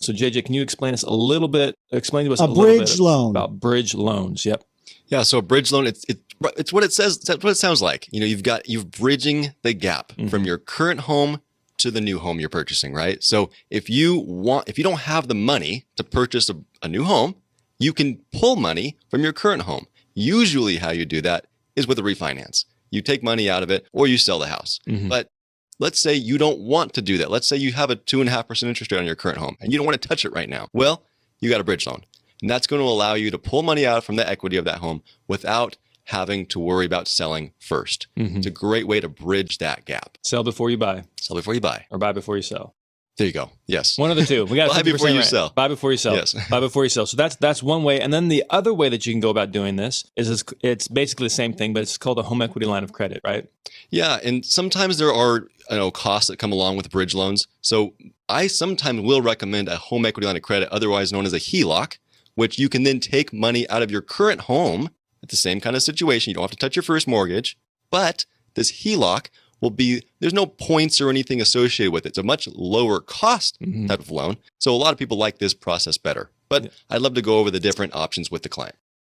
So JJ, can you explain to us a little bit bridge loan about bridge loans? Yep. Yeah. So a bridge loan, it's what it says. It's what it sounds like. You're bridging the gap from your current home to the new home you're purchasing, right? So if you don't have the money to purchase a new home, you can pull money from your current home. Usually how you do that is with a refinance. You take money out of it or you sell the house. But let's say you don't want to do that. Let's say you have a 2.5% interest rate on your current home and you don't want to touch it right now. Well, you got a bridge loan. And that's going to allow you to pull money out from the equity of that home without having to worry about selling first. It's a great way to bridge that gap. Sell before you buy. Sell before you buy. Or buy before you sell. There you go. Yes. One of the two. We got buy before you sell. Buy before you sell. Yes. Buy before you sell. So that's one way. And then the other way that you can go about doing this is it's basically the same thing, but it's called a home equity line of credit, right? Yeah. And sometimes there are costs that come along with bridge loans. So I sometimes will recommend a home equity line of credit, otherwise known as a HELOC, which you can then take money out of your current home at the same kind of situation. You don't have to touch your first mortgage, but this HELOC there's no points or anything associated with it. It's a much lower cost type of loan. So a lot of people like this process better, but I'd love to go over the different options with the client.